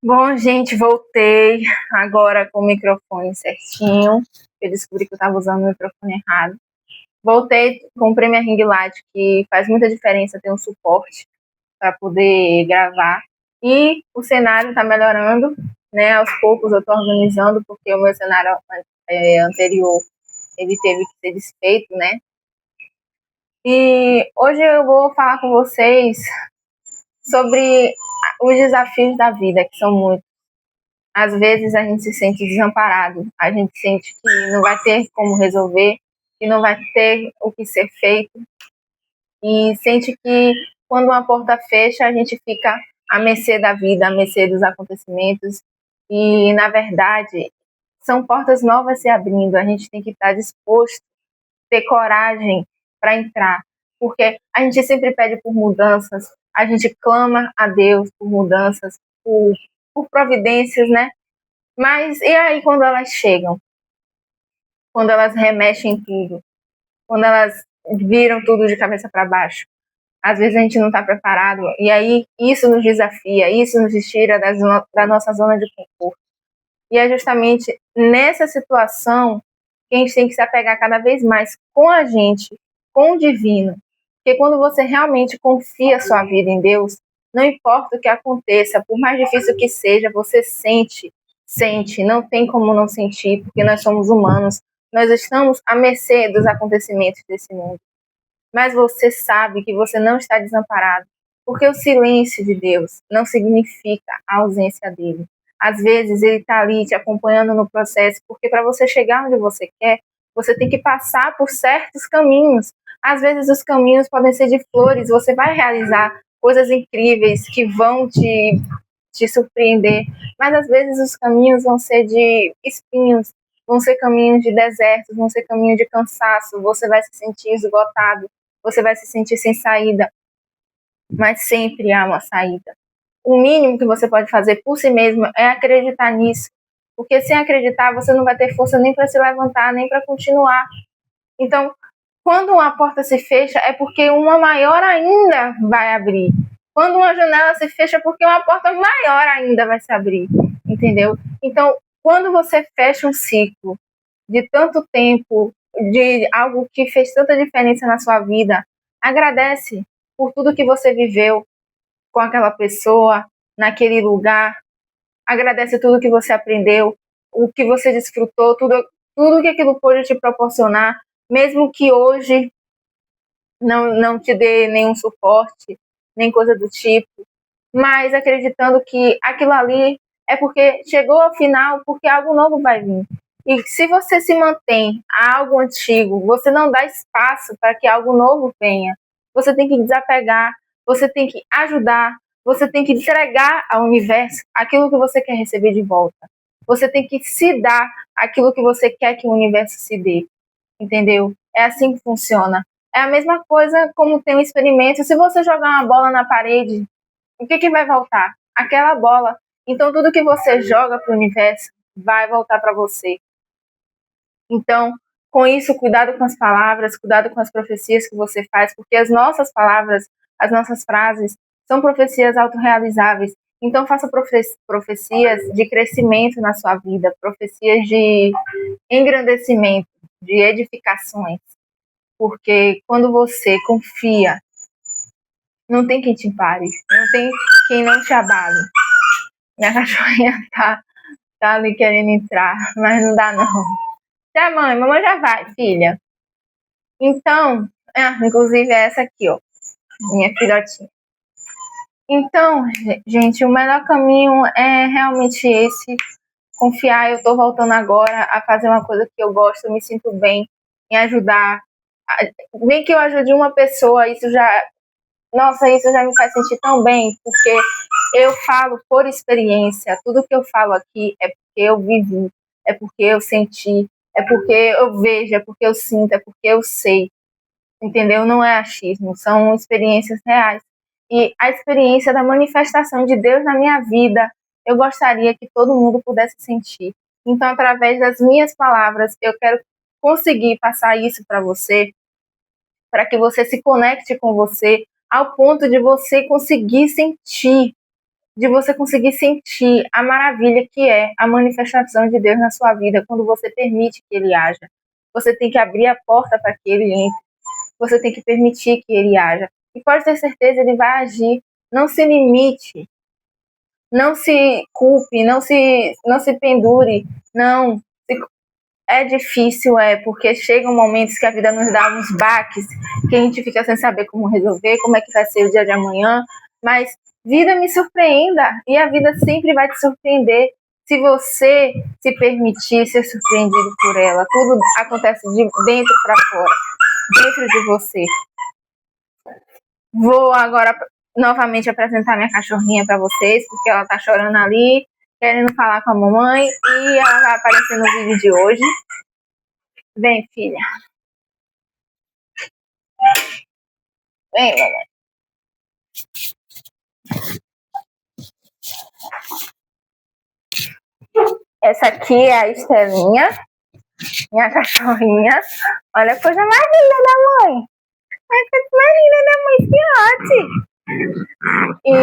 Bom, gente, voltei agora com o microfone certinho. Eu descobri que eu estava usando o microfone errado. Voltei, comprei minha ring light, que faz muita diferença ter um suporte para poder gravar. E o cenário está melhorando, né? Aos poucos eu estou organizando, porque o meu cenário anterior ele teve que ser desfeito, né? E hoje eu vou falar com vocês sobre os desafios da vida, que são muitos. Às vezes a gente se sente desamparado, a gente sente que não vai ter como resolver, que não vai ter o que ser feito, e sente que quando uma porta fecha, a gente fica à mercê da vida, à mercê dos acontecimentos, e na verdade são portas novas se abrindo, a gente tem que estar disposto, ter coragem para entrar, porque a gente sempre pede por mudanças, a gente clama a Deus por mudanças, por providências, né? Mas e aí quando elas chegam? Quando elas remexem tudo? Quando elas viram tudo de cabeça para baixo? Às vezes a gente não está preparado e aí isso nos desafia, isso nos tira da nossa zona de conforto. E é justamente nessa situação que a gente tem que se apegar cada vez mais com a gente, com o divino. Porque quando você realmente confia a sua vida em Deus, não importa o que aconteça, por mais difícil que seja, você sente, não tem como não sentir, porque nós somos humanos, nós estamos à mercê dos acontecimentos desse mundo. Mas você sabe que você não está desamparado, porque o silêncio de Deus não significa a ausência dele. Às vezes ele está ali te acompanhando no processo, porque para você chegar onde você quer, você tem que passar por certos caminhos. Às vezes os caminhos podem ser de flores, você vai realizar coisas incríveis que vão te surpreender, mas às vezes os caminhos vão ser de espinhos, vão ser caminhos de desertos, vão ser caminhos de cansaço, você vai se sentir esgotado, você vai se sentir sem saída, mas sempre há uma saída. O mínimo que você pode fazer por si mesmo é acreditar nisso, porque sem acreditar você não vai ter força nem para se levantar, nem para continuar. Então, quando uma porta se fecha, é porque uma maior ainda vai abrir. Quando uma janela se fecha, é porque uma porta maior ainda vai se abrir, entendeu? Então, quando você fecha um ciclo de tanto tempo, de algo que fez tanta diferença na sua vida, agradece por tudo que você viveu com aquela pessoa, naquele lugar, agradece tudo que você aprendeu, o que você desfrutou, tudo que aquilo pôde te proporcionar, mesmo que hoje não te dê nenhum suporte, nem coisa do tipo, mas acreditando que aquilo ali é porque chegou ao final, porque algo novo vai vir. E se você se mantém a algo antigo, você não dá espaço para que algo novo venha. Você tem que desapegar, você tem que ajudar, você tem que entregar ao universo aquilo que você quer receber de volta. Você tem que se dar aquilo que você quer que o universo se dê. Entendeu? É assim que funciona. É a mesma coisa como tem um experimento. Se você jogar uma bola na parede, o que vai voltar? Aquela bola. Então, tudo que você joga para o universo vai voltar para você. Então, com isso, cuidado com as palavras, cuidado com as profecias que você faz, porque as nossas palavras, as nossas frases, são profecias autorrealizáveis. Então, faça profecias de crescimento na sua vida, profecias de engrandecimento, de edificações. Porque quando você confia, não tem quem te pare, não tem quem não te abale. Minha cachorrinha tá ali querendo entrar, mas não dá não. Já mamãe já vai, filha. Então, inclusive é essa aqui, ó, minha filhotinha. Então, gente, o melhor caminho é realmente esse, confiar. Eu tô voltando agora a fazer uma coisa que eu gosto, eu me sinto bem em ajudar. Nem que eu ajude uma pessoa, isso já me faz sentir tão bem, porque eu falo por experiência, tudo que eu falo aqui é porque eu vivi, é porque eu senti, é porque eu vejo, é porque eu sinto, é porque eu sei, entendeu? Não é achismo, são experiências reais. E a experiência da manifestação de Deus na minha vida, eu gostaria que todo mundo pudesse sentir. Então, através das minhas palavras, eu quero conseguir passar isso para você, para que você se conecte com você, ao ponto de você conseguir sentir de você conseguir sentir a maravilha que é a manifestação de Deus na sua vida quando você permite que Ele haja. Você tem que abrir a porta para que Ele entre. Você tem que permitir que Ele haja. E pode ter certeza, Ele vai agir. Não se limite. Não se culpe. Não se pendure. Não. É difícil, porque chegam momentos que a vida nos dá uns baques, que a gente fica sem saber como resolver, como é que vai ser o dia de amanhã, mas vida me surpreenda, e a vida sempre vai te surpreender, se você se permitir ser surpreendido por ela. Tudo acontece de dentro para fora, dentro de você. Vou agora novamente apresentar minha cachorrinha para vocês, porque ela tá chorando ali, querendo falar com a mamãe, e ela vai aparecer no vídeo de hoje. Vem, filha. Vem, mamãe. Essa aqui é a Estelinha, minha cachorrinha. Olha a coisa mais linda da mãe. Olha a coisa mais linda da mãe, filhote. E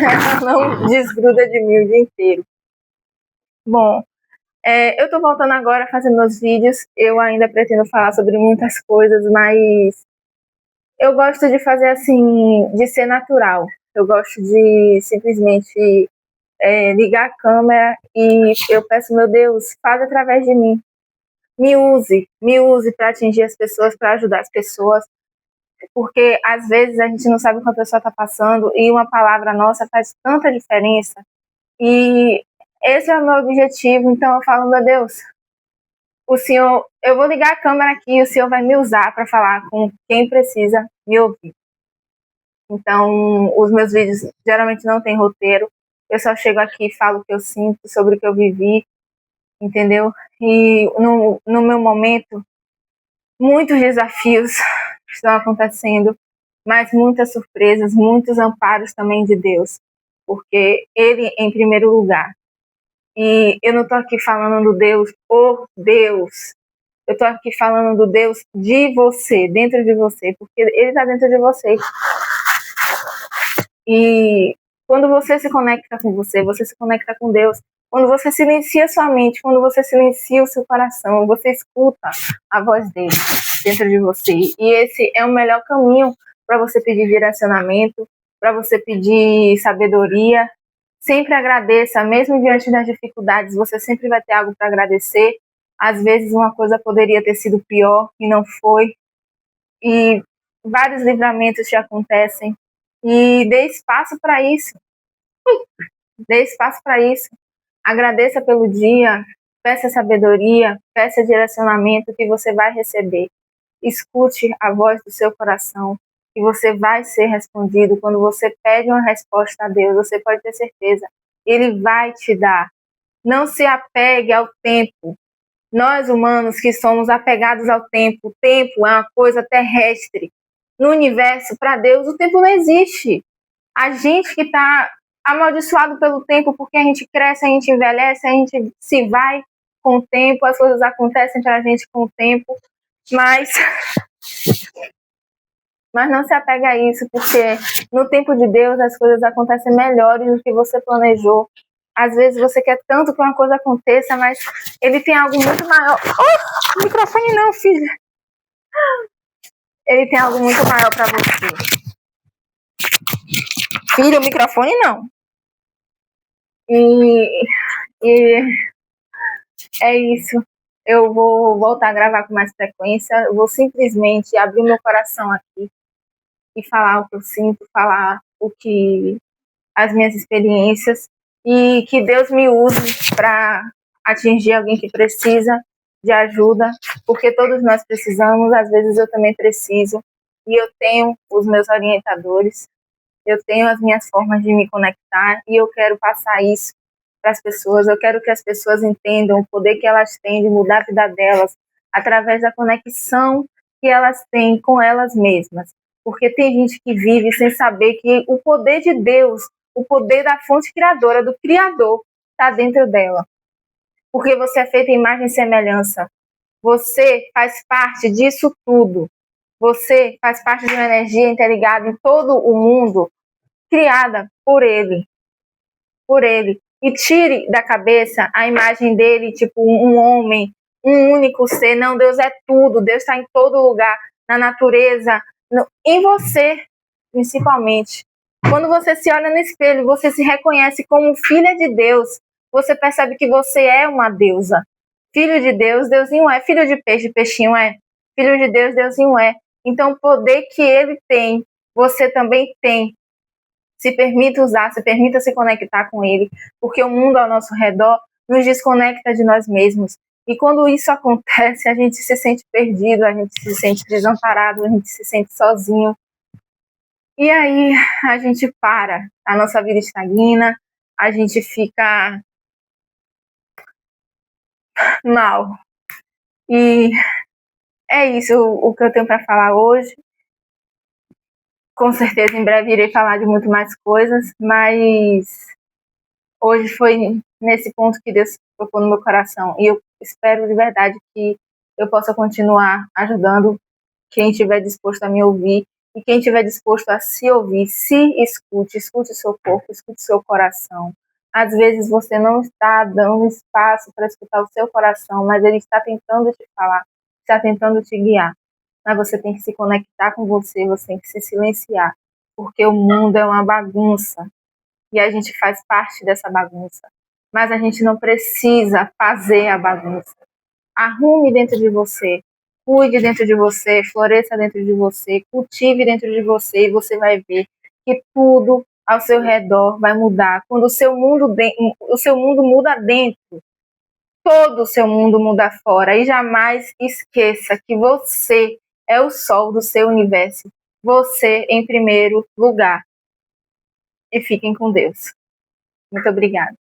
ela não desgruda de mim o dia inteiro. Bom, eu tô voltando agora a fazer meus vídeos. Eu ainda pretendo falar sobre muitas coisas, mas eu gosto de fazer assim, de ser natural. Eu gosto de simplesmente ligar a câmera e eu peço, meu Deus, faz através de mim. Me use para atingir as pessoas, para ajudar as pessoas, porque às vezes a gente não sabe o que a pessoa está passando e uma palavra nossa faz tanta diferença. E esse é o meu objetivo. Então eu falo, meu Deus, o Senhor, eu vou ligar a câmera aqui e o Senhor vai me usar para falar com quem precisa me ouvir. Então, os meus vídeos geralmente não tem roteiro. Eu só chego aqui e falo o que eu sinto, sobre o que eu vivi, entendeu? E no meu momento, muitos desafios estão acontecendo, mas muitas surpresas, muitos amparos também de Deus, porque Ele em primeiro lugar. E eu não estou aqui falando do Deus por Deus, eu estou aqui falando do Deus de você, dentro de você, porque Ele está dentro de você. E quando você se conecta com você se conecta com Deus. Quando você silencia sua mente, quando você silencia o seu coração, você escuta a voz dele dentro de você. E esse é o melhor caminho para você pedir direcionamento, para você pedir sabedoria. Sempre agradeça, mesmo diante das dificuldades, você sempre vai ter algo para agradecer. Às vezes uma coisa poderia ter sido pior e não foi. E vários livramentos te acontecem. E dê espaço para isso. Dê espaço para isso. Agradeça pelo dia, peça sabedoria, peça direcionamento que você vai receber. Escute a voz do seu coração, que você vai ser respondido. Quando você pede uma resposta a Deus, você pode ter certeza, Ele vai te dar. Não se apegue ao tempo. Nós humanos que somos apegados ao tempo, o tempo é uma coisa terrestre. No universo, para Deus, o tempo não existe. A gente que está amaldiçoado pelo tempo, porque a gente cresce, a gente envelhece, a gente se vai com o tempo, as coisas acontecem para a gente com o tempo, mas não se apega a isso, porque no tempo de Deus as coisas acontecem melhores do que você planejou. Às vezes você quer tanto que uma coisa aconteça, mas Ele tem algo muito maior. Oh, microfone não, filha. Ele tem algo muito maior para você. Filho, o microfone não. E é isso. Eu vou voltar a gravar com mais frequência. Eu vou simplesmente abrir meu coração aqui e falar o que eu sinto, falar as minhas experiências, e que Deus me use para atingir alguém que precisa de ajuda, porque todos nós precisamos, às vezes eu também preciso, e eu tenho os meus orientadores, eu tenho as minhas formas de me conectar, e eu quero passar isso para as pessoas. Eu quero que as pessoas entendam o poder que elas têm de mudar a vida delas através da conexão que elas têm com elas mesmas. Porque tem gente que vive sem saber que o poder de Deus, o poder da fonte criadora, do Criador, está dentro dela. Porque você é feita em imagem e semelhança. Você faz parte disso tudo. Você faz parte de uma energia interligada em todo o mundo, criada por Ele. por ele. E tire da cabeça a imagem dele, tipo um homem, um único ser. Não, Deus é tudo, Deus está em todo lugar, na natureza, em você, principalmente. Quando você se olha no espelho, você se reconhece como filha de Deus, você percebe que você é uma deusa. Filho de Deus, Deusinho é. Filho de peixe, peixinho é. Filho de Deus, Deusinho é. Então, o poder que ele tem, você também tem. Se permita usar, se permita se conectar com ele, porque o mundo ao nosso redor nos desconecta de nós mesmos. E quando isso acontece, a gente se sente perdido, a gente se sente desamparado, a gente se sente sozinho. E aí a gente para, a nossa vida estagna, a gente fica mal. E é isso o que eu tenho para falar hoje. Com certeza em breve irei falar de muito mais coisas, mas hoje foi nesse ponto que Deus tocou no meu coração. E eu espero de verdade que eu possa continuar ajudando quem estiver disposto a me ouvir. E quem estiver disposto a se ouvir, se escute, escute o seu corpo, escute o seu coração. Às vezes você não está dando espaço para escutar o seu coração, mas ele está tentando te falar, está tentando te guiar. Mas você tem que se conectar com você, você tem que se silenciar, porque o mundo é uma bagunça e a gente faz parte dessa bagunça. Mas a gente não precisa fazer a bagunça. Arrume dentro de você, cuide dentro de você, floresça dentro de você, cultive dentro de você e você vai ver que tudo ao seu redor vai mudar. Quando o seu mundo muda dentro, todo o seu mundo muda fora. E jamais esqueça que você é o sol do seu universo. Você em primeiro lugar. E fiquem com Deus. Muito obrigada.